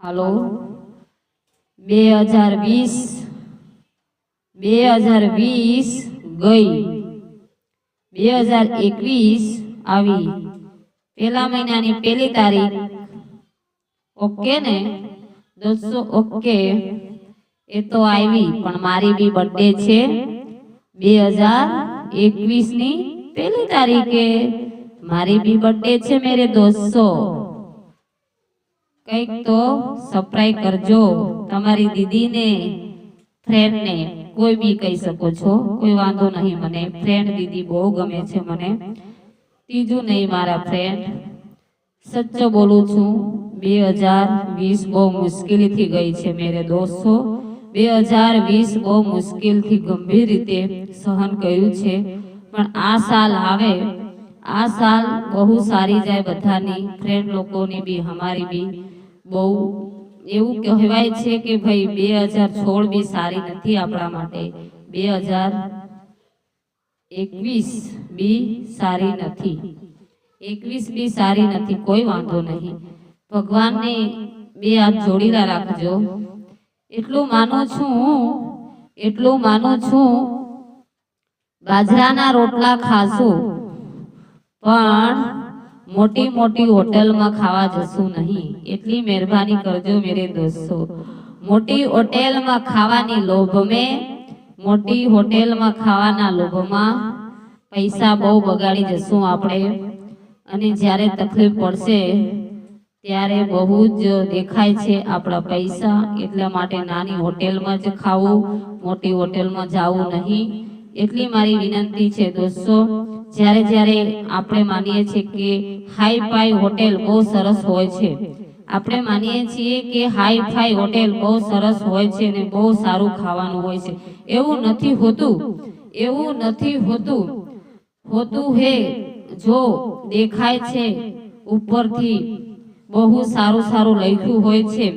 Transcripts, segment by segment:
હાલો 2020 ગઈ 2021 આવી પેલા મહિનાની પહેલી તારીખ ઓકે ને દોસ્તો ઓકે એ તો આવી પણ મારી બી બર્થડે છે 2021 ની પહેલી તારીખે મારી भी बर्थडे છે मेरे दोस्तों કઈક તો સરપ્રાઈઝ કરજો તમારી દીદી ને ફ્રેન્ડ ને કોઈ બી કહી શકો છો કોઈ વાંધો નહીં મને ફ્રેન્ડ દીદી બહુ ગમે છે મને ત્રીજું નહીં મારા ફ્રેન્ડ સચ્ચો બોલું છું 2020 બહુ મુશ્કેલીથી ગઈ છે मेरे दोस्तों 2020 બહુ મુશ્કેલથી ગંભીર રીતે સહન કર્યું છે પણ આ સાલ આવે आ साल बहु सारी जाए बधानी फ्रेंड लोकोनी भी हमारी भी बहु एवं कहवाय छे कि भाई 2016 भी सारी नहीं आपणा माटे 2021 भी सारी नहीं 21 भी सारी नहीं कोई वांधो नहीं भगवान ने बे हाथ जोड़ीला राखजो एटलुं मानु छूं बाजराना रोटला खाशो पण मोटी मोटी होटल में खावा जसू नहीं एटली मेहरबानी करजो मेरे दोस्तों मोटी होटल में खावानी लोभ में मोटी होटल में खावाना लोभ में पैसा बहु बगाड़ी जसू आपणे अने ज्यारे तकलीफ पड़शे त्यारे बहु ज देखाय छे आपड़ा पैसा एटला माटे नानी होटल में ज खावुं मोटी होटल में जावुं नहीं एटली मारी विनंती छे दोस्तों જ્યારે જ્યારે આપણે માનીએ છીએ કે હાઈ ફાઈ હોટેલ બહુ સરસ હોય છે આપણે માનીએ છીએ કે હાઈ ફાઈ હોટેલ બહુ સરસ હોય છે ને બહુ સારું ખાવાનું હોય છે એવું નથી હોતું હે જો દેખાય છે ઉપરથી બહુ સારું લખ્યું હોય છે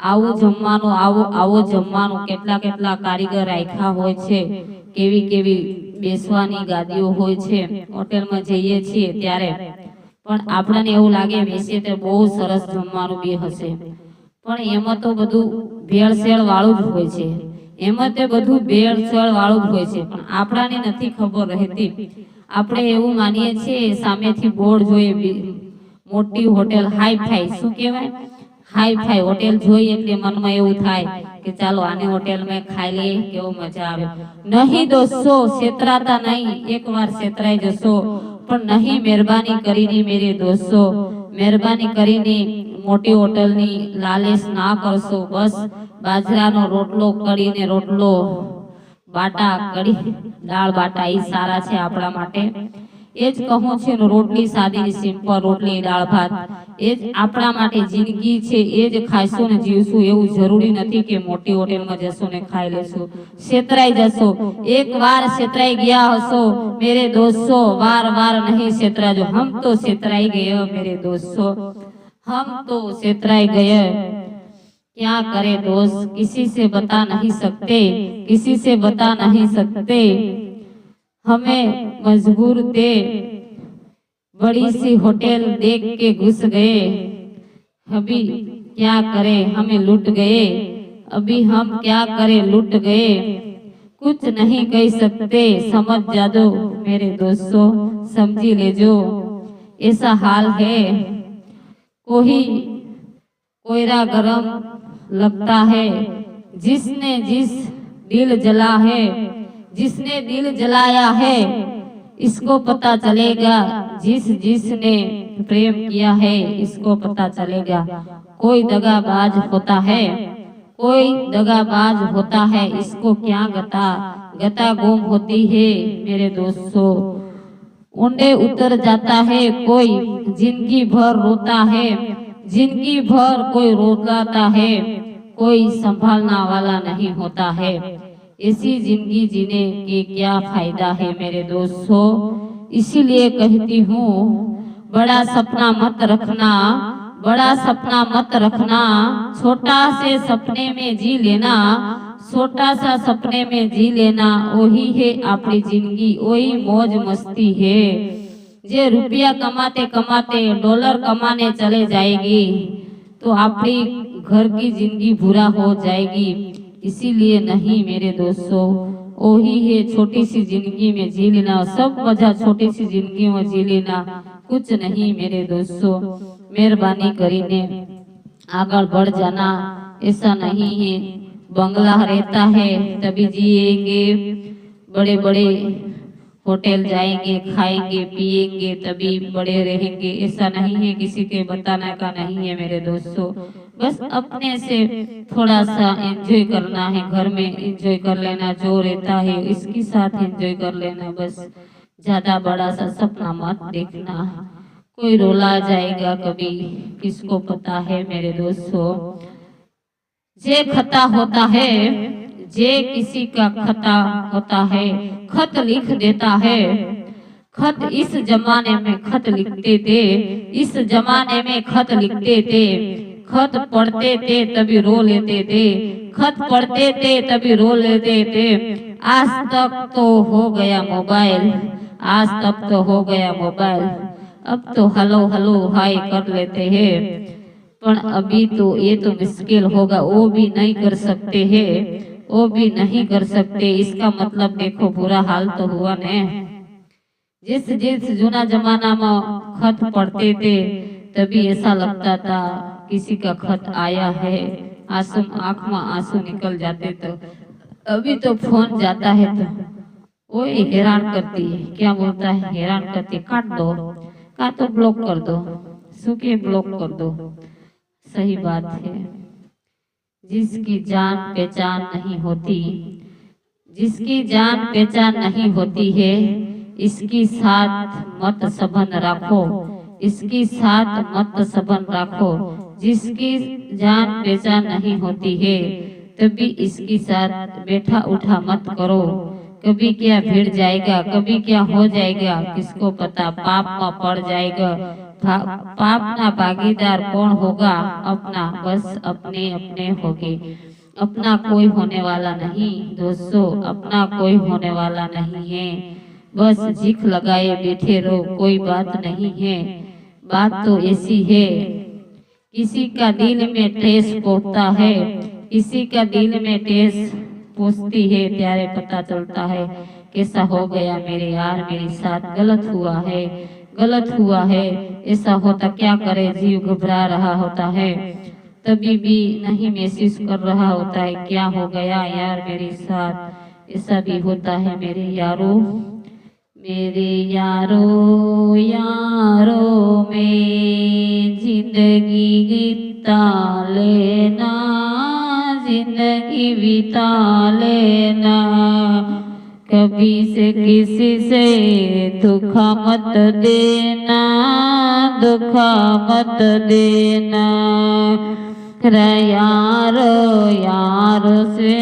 આવું જમવાનું કેટલા કારીગર રાખ્યા હોય છે કેવી બેસવાની ગાદીઓ હોય છે હોટેલ માં જઈએ છીએ ત્યારે પણ આપણને એવું લાગે બેસીએ તો બહુ સરસ જમવાનું બી હશે પણ એમાં તો બધું ભેળસેળ વાળું જ હોય છે પણ આપણને નથી ખબર રહેતી આપણે એવું માનીએ છીએ સામેથી બોર્ડ જોઈએ મોટી હોટેલ હાઈ ફાઈ શું કહેવાય हाई फाई होटल જોઈ એટલે મનમાં એવું થાય કે ચાલો આની હોટેલ માં ખાઈ લઈએ કેવો મજા આવે નહીં દોસ્તો છેતરાતા નહીં એકવાર છેતરાઈ જશો પણ નહીં મહેરબાની કરીને મેરે દોસ્તો મહેરબાની કરીને મોટી હોટલની લાલચ ના કરશો બસ બાજરાનો રોટલો કડીને રોટલો બાટા કડી દાળ બાટા ઈ સારા છે આપણા માટે एज कहूं छे रोटली सादी सिंपल रोटली दाळ भात एज आपणा माटे जिंदगी छे एज खाशो ने जीवशो एवुं जरूरी नथी के मोटी होटल में जशो ने खाई लेशो छेतराई जशो एक बार छेतराई गया हशो मेरे दोस्तों वार नहीं छेतराजो हम तो छेतराई गए मेरे दोस्तों हम तो छेतराई गए क्या करे दोस्त किसी से बता नहीं सकते हमें मजबूर थे बड़ी सी होटल देख के घुस गए अभी क्या करें हमें लूट गए अभी हम क्या करें लूट गए कुछ नहीं कह सकते समझ जादो मेरे दोस्तों समझी लेजो ऐसा हाल है कोयरा गरम लगता है जिसने दिल जलाया है इसको पता चलेगा जिसने प्रेम किया है इसको पता चलेगा कोई दगाबाज होता है इसको क्या गता गुम होती है मेरे दोस्तों ऊंडे उतर जाता है कोई जिंदगी भर रोता है कोई रोता है कोई संभालना वाला नहीं होता है ऐसी जिंदगी जीने के क्या फायदा है मेरे दोस्तों इसीलिए कहती हूँ बड़ा सपना मत रखना छोटा से सपने में जी लेना वही है अपनी जिंदगी वही मौज मस्ती है जे रुपया कमाते डॉलर कमाने चले जाएगी तो अपनी घर की जिंदगी बुरा हो जाएगी, इसीलिए नहीं मेरे दोस्तों। वही है छोटी सी जिंदगी में जी लेना, सब मजा छोटी सी जिंदगी में जी लेना, कुछ नहीं मेरे दोस्तों। मेहरबानी करीने आगे बढ़ जाना, ऐसा नहीं है बंगला रहता है तभी जिएंगे, बड़े बड़े होटल जाएंगे, खाएंगे पिएंगे तभी बड़े रहेंगे, ऐसा नहीं है, किसी के बताने का नहीं है मेरे दोस्तों। बस अपने से थोड़ा सा एंजॉय करना है, घर में एंजॉय कर लेना, जो रहता है इसके साथ एंजॉय कर लेना, बस ज्यादा बड़ा सा सपना मत देखना, कोई रोला जाएगा कभी, किसको पता है मेरे दोस्तों। जे खता होता है, जे किसी का खता होता है, खत लिख देता है। खत इस जमाने में खत लिखते थे, इस जमाने में खत लिखते थे, खत पढ़ते थे तभी रो लेते थे, खत पढ़ते थे तभी रो लेते थे। आज तक तो हो गया मोबाइल, आज तक तो हो गया मोबाइल, अब तो हेलो हेलो हाय कर लेते हैं, पर अभी तो ये तो मुश्किल होगा, वो भी नहीं कर सकते हैं, वो भी नहीं कर सकते। इसका मतलब देखो बुरा हाल तो हुआ ने। जिस जिस जूना जमाना में खत पढ़ते थे तभी ऐसा लगता था किसी का खत आया है, आंसू आंख में आंसू निकल जाते, तो अभी तो फोन जाता है तो वो हैरान करती है, क्या बोलता है हैरान करती, काट दो का तो ब्लॉक कर दो, सुखे ब्लॉक कर दो। सही बात है, जिसकी जान पहचान नहीं होती, जिसकी जान पहचान नहीं होती है, इसकी साथ मत संबंध रखो, इसकी साथ मत संबंध रखो। जिसकी जान पहचान नहीं होती है तभी इसके साथ बैठा उठा मत करो, कभी क्या भिड़ जाएगा, कभी क्या हो जाएगा किसको पता, पाप में पड़ जाएगा। पाप ना भागीदार कौन होगा, अपना, बस अपने अपने होगे, अपना कोई होने वाला नहीं दोस्तों, अपना कोई होने वाला नहीं है, बस झिक लगाए बैठे रहो, कोई बात नहीं है। बात तो ऐसी है, किसी का दिल में ठेस पहुंचता है, किसी का दिल में ठेस पहुंचती है, त्यारे पता चलता है कैसा हो गया मेरे यार, मेरे साथ गलत हुआ है, गलत हुआ है। ऐसा होता क्या करे, जीव घबरा रहा होता है, तभी भी नहीं महसूस कर रहा होता है क्या हो गया यार मेरे साथ, ऐसा भी होता है मेरे यारों, मेरे यारों यारों में जिंदगी बिता लेना, जिंदगी बिता लेना, कभी से किसी से धोखा मत देना, धोखा मत देना, यारो यारो से